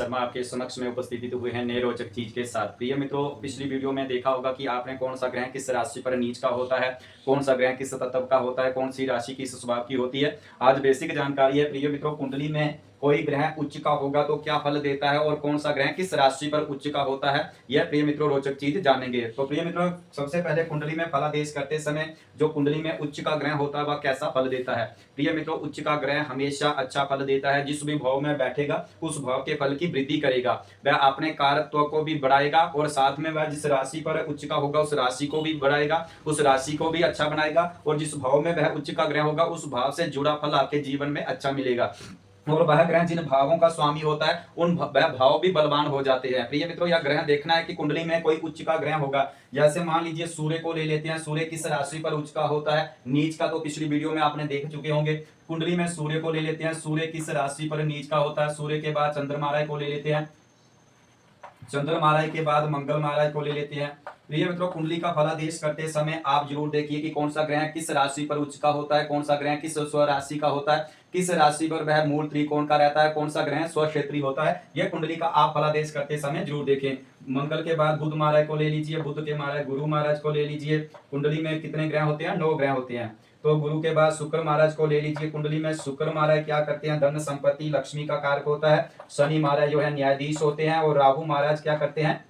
शर्मा आपके समक्ष में उपस्थित हुए हैं नए रोचक चीज के साथ। प्रिय मित्रों, पिछली वीडियो में देखा होगा कि आपने कौन सा ग्रह किस राशि पर नीच का होता है, कौन सा ग्रह किस तत्व का होता है, कौन सी राशि किस स्वभाव की होती है। आज बेसिक जानकारी है। प्रिय मित्रों, कुंडली में कोई ग्रह उच्च का होगा तो क्या फल देता है और कौन सा ग्रह किस राशि पर उच्च का होता है, यह प्रिय मित्रों रोचक चीज जानेंगे। तो प्रिय मित्रों, सबसे पहले कुंडली में फलादेश करते समय जो कुंडली में उच्च का ग्रह होता है वह कैसा फल देता है। प्रिय मित्रों, उच्च का ग्रह हमेशा अच्छा फल देता है। जिस भी भाव में बैठेगा उस भाव के फल की वृद्धि करेगा। वह अपने कारकत्व को भी बढ़ाएगा और साथ में वह जिस राशि पर उच्च का होगा उस राशि को भी बढ़ाएगा, उस राशि को भी अच्छा बनाएगा और जिस भाव में वह उच्च का ग्रह होगा उस भाव से जुड़ा फल आपके जीवन में अच्छा मिलेगा। और वह ग्रह जिन भावों का स्वामी होता है उन वह भाव भी बलवान हो जाते हैं। प्रिय मित्रों, यह ग्रह देखना है कि कुंडली में कोई उच्च का ग्रह होगा। जैसे मान लीजिए सूर्य को ले लेते हैं। सूर्य किस राशि पर उच्च का होता है, नीच का तो पिछली वीडियो में आपने देख चुके होंगे। कुंडली में सूर्य को ले लेते हैं। सूर्य किस राशि पर नीच का होता है। सूर्य के बाद चंद्रमा को ले लेते हैं। चंद्रमा के बाद मंगल महाराज को ले लेते हैं। प्रिय मित्रों, कुंडली का फलादेश करते समय आप जरूर देखिए कि कौन सा ग्रह किस राशि पर उच्च का होता है, कौन सा ग्रह किस स्वराशि का होता है, किस राशि पर वह मूल त्रिकोण का रहता है, कौन सा ग्रह स्वक्षेत्री होता है। यह कुंडली का आप फलादेश करते समय जरूर देखें। मंगल के बाद बुध महाराज को ले लीजिए, बुध के महाराज गुरु महाराज को ले लीजिए। कुंडली में कितने ग्रह होते हैं, 9 ग्रह होते हैं। तो गुरु के बाद शुक्र महाराज को ले लीजिए। कुंडली में शुक्र महाराज क्या करते हैं, धन संपत्ति लक्ष्मी का कारक होता है। शनि महाराज जो है न्यायाधीश होते हैं और राहु महाराज क्या करते हैं,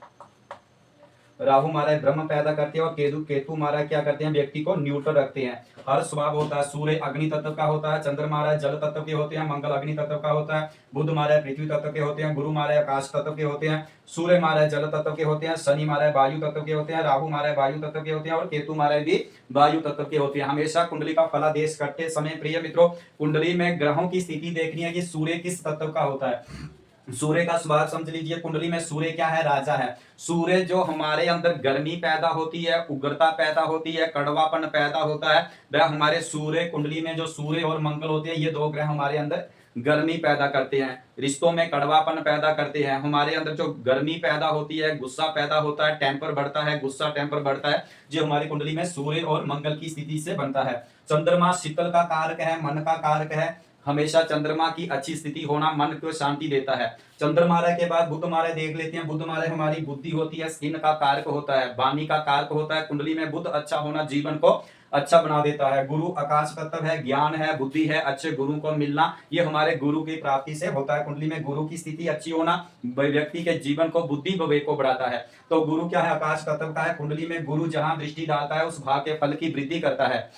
राहु महाराज ब्रह्म पैदा करते हैं और केतु केतु महाराज क्या करते हैं, व्यक्ति को न्यूट्रल रखते हैं। हर स्वभाव होता है। सूर्य अग्नि तत्व का होता है, चंद्र महाराज जल तत्व के होते हैं, मंगल अग्नि तत्व का होता है, बुध महाराज पृथ्वी तत्व के होते हैं, गुरु महाराज आकाश तत्व के होते हैं, सूर्य महाराज जल तत्व के होते हैं, शनि महाराज वायु तत्व के होते हैं, राहु महाराज वायु तत्व के होते हैं और केतु महाराज भी वायु तत्व के होते हैं। हमेशा कुंडली का फलादेश करते समय प्रिय मित्रों, कुंडली में ग्रहों की स्थिति देखनी है कि सूर्य किस तत्व का होता है। सूर्य का स्वभाव समझ लीजिए। कुंडली में सूर्य क्या है, राजा है। सूर्य जो हमारे अंदर गर्मी पैदा होती है, उग्रता पैदा होती है, कड़वापन पैदा होता है, वह हमारे सूर्य कुंडली में जो सूर्य और मंगल होते हैं ये 2 ग्रह हमारे अंदर गर्मी पैदा करते हैं, रिश्तों में कड़वापन पैदा करते हैं। हमारे अंदर जो गर्मी पैदा होती है, गुस्सा पैदा होता है, टेम्पर बढ़ता है, गुस्सा टेम्पर बढ़ता है, जो हमारी कुंडली में सूर्य और मंगल की स्थिति से बनता है। चंद्रमा शीतल का कारक है, मन का कारक है। हमेशा चंद्रमा की अच्छी स्थिति होना मन को शांति देता है। चंद्रमा के बाद बुध महाराज देख लेते हैं। बुध महाराज हमारी बुद्धि होती है, स्किन का कारक होता है, वाणी का कारक होता है। कुंडली में बुध अच्छा होना जीवन को अच्छा बना देता है। गुरु आकाश तत्व है, ज्ञान है, बुद्धि है, अच्छे गुरु को मिलना ये हमारे गुरु की प्राप्ति से होता है। कुंडली में गुरु की स्थिति अच्छी होना व्यक्ति के जीवन को बुद्धि विवेक को बढ़ाता है। तो गुरु क्या है, आकाश तत्व का है। कुंडली में गुरु जहां दृष्टि डालता है उस भाव के फल की वृद्धि करता है।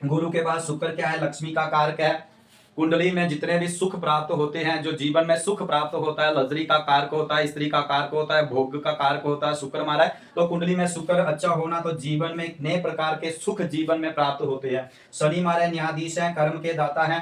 गुरु के बाद शुक्र क्या है, लक्ष्मी का कारक है। कुंडली में जितने भी सुख प्राप्त होते हैं, जो जीवन में सुख प्राप्त होता है, लग्जरी का कारक होता है, स्त्री का कारक होता है, भोग का कारक होता है शुक्र महाराज। तो कुंडली में शुक्र अच्छा होना तो जीवन में नए प्रकार के सुख जीवन में प्राप्त होते हैं। शनि महाराज न्यायाधीश है, कर्म के दाता है।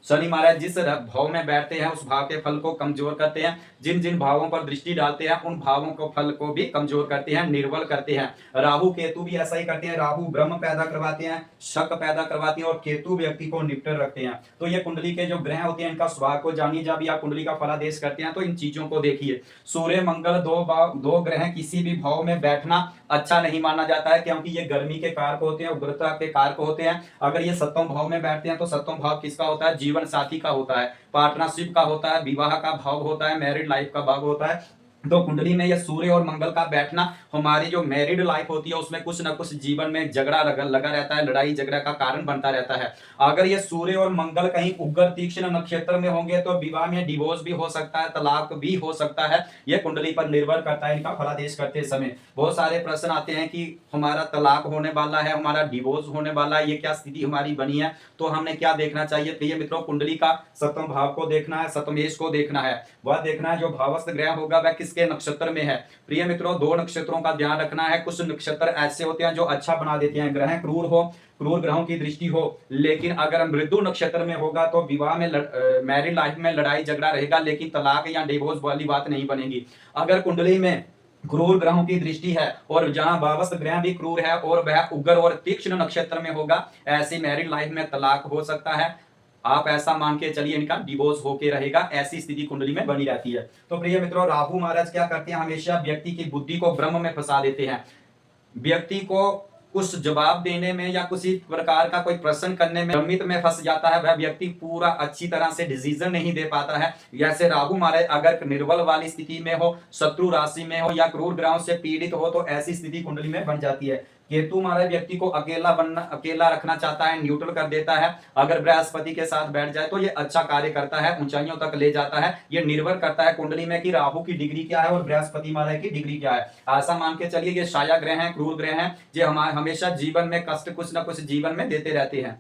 शनि महाराज जिस भाव में बैठते हैं उस भाव के फल को कमजोर करते हैं। जिन जिन भावों पर दृष्टि डालते हैं उन भावों को फल को भी कमजोर करते हैं, निर्बल करते हैं। राहु केतु भी ऐसा ही करते हैं। राहु ब्रह्म पैदा करवाते हैं, शक पैदा करवाते हैं और केतु व्यक्ति को निपटर रखते हैं। तो ये कुंडली के जो ग्रह होते हैं इनका स्वभाव को जानिए। जब आप कुंडली का फलादेश करते हैं तो इन चीजों को देखिए। सूर्य मंगल दो ग्रह किसी भी भाव में बैठना अच्छा नहीं माना जाता है, क्योंकि ये गर्मी के कारक होते हैं, उग्रता के कारक होते हैं। अगर ये सप्तम भाव में बैठते हैं तो सप्तम भाव किसका होता है, जीवन साथी का होता है, पार्टनरशिप का होता है, विवाह का भाव होता है, मैरिड लाइफ का भाव होता है। तो कुंडली में यह सूर्य और मंगल का बैठना हमारी जो मैरिड लाइफ होती है उसमें कुछ ना कुछ जीवन में झगड़ा लगा रहता है, लड़ाई झगड़ा का कारण बनता रहता है। अगर ये सूर्य और मंगल कहीं उग्र तीक्ष्ण नक्षत्र में होंगे तो विवाह में डिवोर्स भी हो सकता है, तलाक भी हो सकता है। यह कुंडली पर निर्भर करता है इनका फलादेश करते समय। बहुत सारे प्रश्न आते हैं कि हमारा तलाक होने वाला है, हमारा डिवोर्स होने वाला है, ये क्या स्थिति हमारी बनी है। तो हमने क्या देखना चाहिए प्रिय मित्रों, कुंडली का सप्तम भाव को देखना है, सप्तमेश को देखना है। वह देखना है जो भावस्थ ग्रह होगा वह किसके नक्षत्र में है। प्रिय मित्रों, 2 नक्षत्रों का ध्यान रखना है। कुछ नक्षत्र ऐसे होते हैं जो अच्छा बना देते हैं, ग्रह क्रूर हो, क्रूर ग्रहों की दृष्टि हो। लेकिन अगर मृदु नक्षत्र में होगा तो विवाह में मैरिड लाइफ में लड़ाई झगड़ा रहेगा, लेकिन तलाक या डिवोर्स वाली बात नहीं बनेगी। अगर कुंडली में क्रूर ग्रहों की दृष्टि है और जहां भावस्थ ग्रह भी क्रूर है और वह उग्र और तीक्ष्ण नक्षत्र में होगा, ऐसी मैरिड लाइफ में तलाक हो सकता है। आप ऐसा मान के चलिए इनका डिवोर्स होके रहेगा, ऐसी स्थिति कुंडली में बनी रहती है। तो प्रिय मित्रों, राहु महाराज क्या करते हैं, हमेशा व्यक्ति की बुद्धि को ब्रह्म में फंसा देते हैं। व्यक्ति को कुछ जवाब देने में या किसी प्रकार का कोई प्रश्न करने में भ्रमित में फंस जाता है, वह व्यक्ति पूरा अच्छी तरह से डिसीजन नहीं दे पाता है। जैसे राहु महाराज अगर निर्बल वाली स्थिति में हो, शत्रु राशि में हो या क्रूर ग्रहों से पीड़ित हो तो ऐसी स्थिति कुंडली में बन जाती है। केतु महाराज व्यक्ति को अकेला रखना चाहता है, न्यूट्रल कर देता है। अगर बृहस्पति के साथ बैठ जाए तो ये अच्छा कार्य करता है, ऊंचाइयों तक ले जाता है। ये निर्भर करता है कुंडली में कि राहु की डिग्री क्या है और बृहस्पति महाराज की डिग्री क्या है। ऐसा मान के चलिए ये छाया ग्रह हैं, क्रूर ग्रह हैं, ये हमारे हमेशा जीवन में कष्ट कुछ ना कुछ जीवन में देते रहते हैं।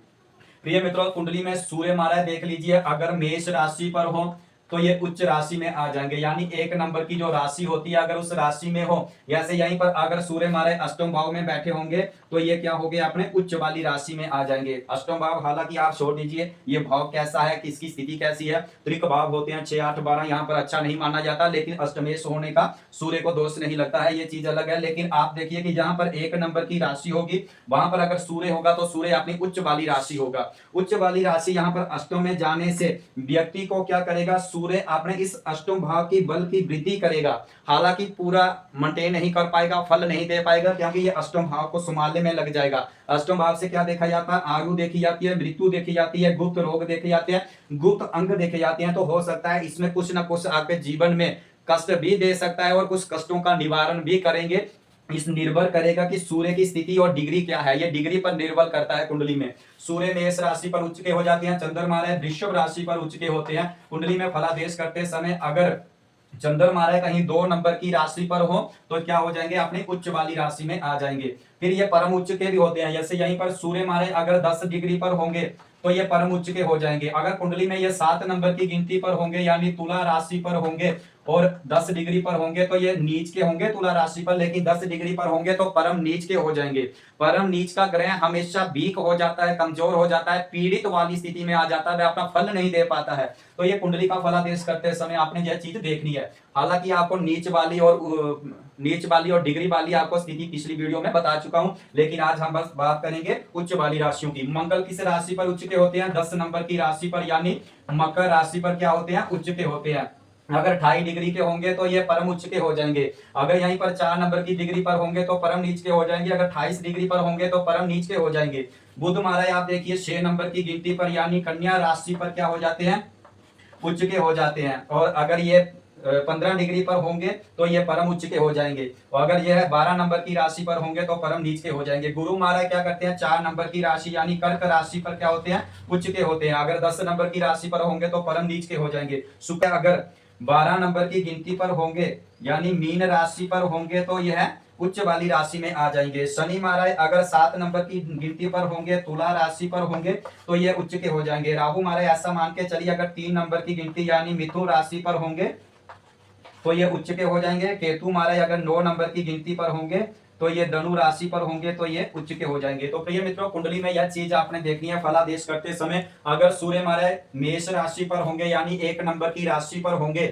प्रिय मित्रों, कुंडली में सूर्य महाराज देख लीजिए, अगर मेष राशि पर हो तो ये उच्च राशि में आ जाएंगे, यानी एक नंबर की जो राशि होती है अगर उस राशि में हो। जैसे यहीं पर अगर सूर्य महाराज अष्टम भाव में बैठे होंगे तो ये क्या हो गया, अपने उच्च वाली राशि में आ जाएंगे। अष्टम भाव हालांकि आप छोड़ दीजिए, ये भाव कैसा है, किसकी स्थिति कैसी है, त्रिक भाव होते हैं 6, 8, 12, यहाँ पर अच्छा नहीं माना जाता, लेकिन अष्टमेश होने का सूर्य को दोष नहीं लगता है, ये चीज अलग है। लेकिन आप देखिए कि जहां पर एक नंबर की राशि होगी वहां पर अगर सूर्य होगा तो सूर्य अपनी उच्च वाली राशि होगा। उच्च वाली राशि यहाँ पर अष्टम में जाने से व्यक्ति को क्या करेगा, सूर्य अपने इस अष्टम भाव की बल की वृद्धि करेगा। हालांकि पूरा मेंटेन नहीं कर पाएगा, फल नहीं दे पाएगा, क्योंकि ये अष्टम भाव को संभालने में लग जाएगा। अष्टम भाव से क्या देखा जाता है, आयु देखी जाती है, मृत्यु देखी जाती है, गुप्त रोग देखे जाते हैं, गुप्त अंग देखे जाते हैं। तो हो सकता है इसमें कुछ ना कुछ आपके जीवन में कष्ट भी दे सकता है और कुछ कष्टों का निवारण भी करेंगे। इस निर्भर करेगा कि सूर्य की स्थिति और डिग्री क्या है, ये डिग्री पर निर्भर करता है कुंडली में। सूर्य मेष राशि पर उच्च के हो जाते हैं, चंद्रमा वृषभ राशि पर उच्च के होते हैं। कुंडली में फलादेश करते समय अगर चंद्रमा कहीं 2 नंबर की राशि पर हो तो क्या हो जाएंगे, अपनी उच्च वाली राशि में आ जाएंगे। फिर ये परम उच्च के भी होते हैं, जैसे यहीं पर सूर्य महाराज अगर 10 डिग्री पर होंगे तो ये परम उच्च के हो जाएंगे। अगर कुंडली में ये 7 नंबर की गिनती पर होंगे यानी तुला राशि पर होंगे और 10 डिग्री पर होंगे तो ये नीच के होंगे तुला राशि पर, लेकिन 10 डिग्री पर होंगे तो परम नीच के हो जाएंगे। परम नीच का ग्रह हमेशा वीक हो जाता है, कमजोर हो जाता है, पीड़ित वाली स्थिति में आ जाता है, वह अपना फल नहीं दे पाता है। तो ये कुंडली का फलादेश करते समय आपने यह चीज देखनी है। हालांकि आपको नीच वाली और डिग्री वाली आपको स्थिति पिछली वीडियो में बता चुका हूं, लेकिन आज हम बस बात करेंगे उच्च वाली राशियों की। मंगल किस राशि पर उच्च के होते हैं, 10 नंबर की राशि पर यानी मकर राशि पर क्या होते हैं, उच्च के होते हैं। अगर 2.5 डिग्री के होंगे तो ये परम उच्च के हो जाएंगे। अगर यहीं पर 4 नंबर की डिग्री पर होंगे तो परम नीच के हो जाएंगे। अगर 28 डिग्री पर होंगे तो परम नीच के हो जाएंगे। बुध महाराज आप देखिए 6 नंबर की गिनती पर यानी कन्या राशि पर क्या हो जाते हैं, उच्च के हो जाते हैं। और अगर ये 15 डिग्री पर होंगे तो ये परम उच्च के हो जाएंगे। और अगर यह 12 नंबर की राशि पर होंगे तो परम नीच के हो जाएंगे। गुरु महाराज क्या करते हैं, 4 नंबर की राशि यानी कर्क राशि पर क्या होते हैं, उच्च के होते हैं। अगर 10 नंबर की राशि पर होंगे तो परम नीच के हो जाएंगे। शुक्र अगर 12 नंबर की गिनती पर होंगे यानी मीन राशि पर होंगे तो यह उच्च वाली राशि में आ जाएंगे। शनि महाराज अगर 7 नंबर की गिनती पर होंगे, तुला राशि पर होंगे तो ये उच्च के हो जाएंगे। राहु महाराज ऐसा मान के चलिए अगर 3 नंबर की गिनती यानी मिथुन राशि पर होंगे तो ये उच्च के हो जाएंगे। केतु महाराज अगर 9 नंबर की गिनती पर होंगे तो ये धनु राशि पर होंगे तो ये उच्च के हो जाएंगे। तो प्रिय मित्रों, कुंडली में यह चीज आपने देखनी है फलादेश करते समय। अगर सूर्य महाराज मेष राशि पर होंगे यानी 1 नंबर की राशि पर होंगे,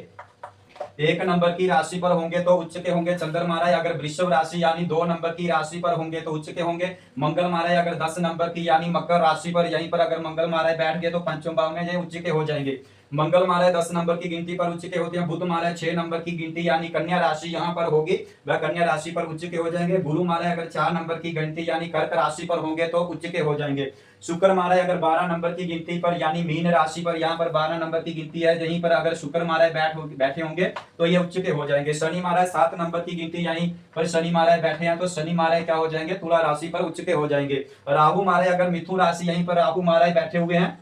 1 नंबर की राशि पर होंगे तो उच्च के होंगे। चंद्र महाराज अगर वृषभ राशि यानी 2 नंबर की राशि पर होंगे तो उच्च के होंगे। मंगल महाराज अगर 10 नंबर की यानी मकर राशि पर, यहीं पर अगर मंगल महाराज बैठ गए तो पंचम भाव में ये उच्च के हो जाएंगे। मंगल महाराज 10 नंबर की गिनती पर उच्च के होते हैं। बुध महाराज 6 नंबर की गिनती यानी कन्या राशि यहाँ पर होगी, वह कन्या राशि पर उच्च के हो जाएंगे। गुरु महाराज अगर 4 नंबर की गिनती यानी कर्क राशि पर होंगे तो उच्च के हो जाएंगे। शुक्र महाराज अगर 12 नंबर की गिनती पर यानी मीन राशि पर, यहाँ पर 12 नंबर की गिनती है, यहीं पर अगर शुक्र महाराज बैठे होंगे तो ये उच्च के हो जाएंगे। शनि महाराज 7 नंबर की गिनती यहीं पर शनि महाराज बैठे हैं तो शनि महाराज क्या हो जाएंगे, तुला राशि पर उच्च के हो जाएंगे। राहु महाराज अगर मिथुन राशि, यहीं पर राहु महाराज बैठे हुए हैं,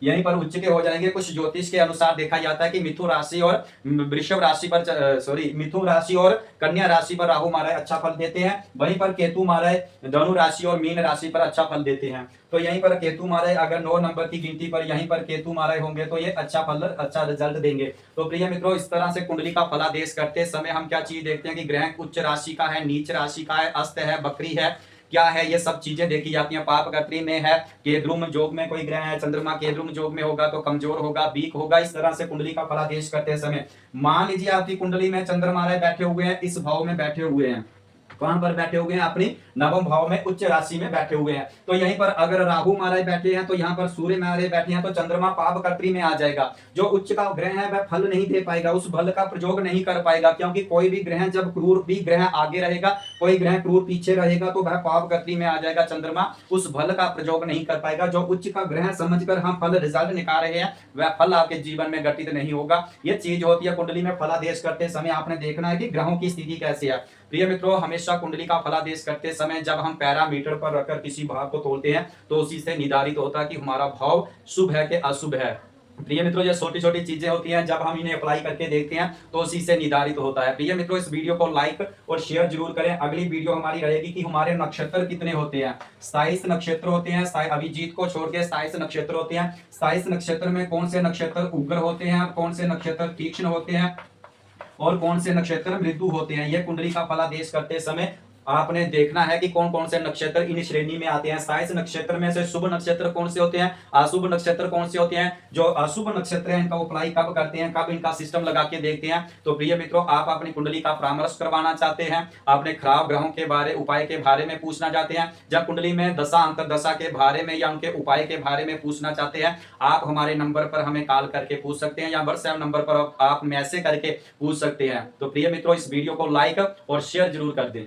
यहीं पर उच्च के हो जाएंगे। कुछ ज्योतिष के अनुसार देखा जाता है कि मिथुन राशि और वृषभ राशि पर मिथुन राशि और कन्या राशि पर राहु महाराज अच्छा फल देते हैं, वहीं पर केतु महाराज धनु राशि और मीन राशि पर अच्छा फल देते हैं। तो यहीं पर केतु महाराज अगर 9 नंबर की गिनती पर यहीं पर केतु महाराज होंगे तो ये अच्छा रिजल्ट देंगे। तो प्रिय मित्रों, इस तरह से कुंडली का फलादेश करते समय हम क्या चीज देखते हैं कि ग्रह उच्च राशि का है, नीच राशि का है, अस्त है, बकरी है, क्या है, ये सब चीजें देखी जाती हैं। पाप गत्री में है, केद्रुम जोग में कोई ग्रह है, चंद्रमा केद्रुम जोग में होगा तो कमजोर होगा, वीक होगा। इस तरह से कुंडली का फलादेश करते समय मान लीजिए आपकी कुंडली में चंद्रमा बैठे हुए हैं, इस भाव में बैठे हुए हैं, वहां पर बैठे हुए हैं अपनी नवम भाव में उच्च राशि में बैठे हुए हैं। तो यहीं पर अगर राहु महाराज बैठे हैं तो यहाँ पर सूर्य महाराज बैठे हैं तो चंद्रमा पाप कर्त्री में आ जाएगा। जो उच्च का ग्रह है वह फल नहीं दे पाएगा, उस फल का प्रयोग नहीं कर पाएगा, क्योंकि कोई भी ग्रह जब क्रूर भी ग्रह आगे रहेगा, कोई ग्रह क्रूर पीछे रहेगा तो वह पाप कर्त्री में आ जाएगा। चंद्रमा उस फल का प्रयोग नहीं कर पाएगा। जो उच्च का ग्रह समझकर हम फल रिजल्ट निकाल रहे हैं वह फल आपके जीवन में घटित नहीं होगा। यह चीज होती है कुंडली में फलादेश करते समय आपने देखना है कि ग्रहों की स्थिति कैसी है। प्रिय मित्रों, हमेशा कुंडली का फलादेश करते समय जब हम पैरामीटर पर रखकर किसी भाव को तोलते हैं तो उसी से निर्धारित होता है कि हमारा भाव शुभ है कि अशुभ है। प्रिय मित्रों, ये छोटी छोटी चीजें होती हैं, जब हम इन्हें अप्लाई करके देखते हैं तो उसी से निर्धारित होता है। प्रिय मित्रों, इस वीडियो को लाइक और शेयर जरूर करें। अगली वीडियो हमारी रहेगी कि हमारे नक्षत्र कितने होते हैं। 27 नक्षत्र होते हैं, अभिजीत को छोड़ के 27 नक्षत्र होते हैं। 27 नक्षत्र में कौन से नक्षत्र उग्र होते हैं, कौन से नक्षत्र तीक्ष्ण होते हैं और कौन से नक्षत्र मृदु होते हैं, यह कुंडली का फलादेश करते समय आपने देखना है कि कौन कौन से नक्षत्र इन श्रेणी में आते हैं। 27 नक्षत्र में से शुभ नक्षत्र कौन से होते हैं, अशुभ नक्षत्र कौन से होते हैं। जो अशुभ नक्षत्र है इनका अप्लाई कब करते हैं, कब इनका सिस्टम लगा के देखते हैं। तो प्रिय मित्रों, आप अपनी कुंडली का परामर्श करवाना चाहते हैं, अपने खराब ग्रहों के बारे उपाय के बारे में पूछना चाहते हैं, जब कुंडली में दशा अंतरदशा के बारे में या उनके उपाय के बारे में पूछना चाहते हैं, आप हमारे नंबर पर हमें कॉल करके पूछ सकते हैं या व्हाट्सएप नंबर पर आप मैसेज करके पूछ सकते हैं। तो प्रिय मित्रों, इस वीडियो को लाइक और शेयर जरूर कर दें।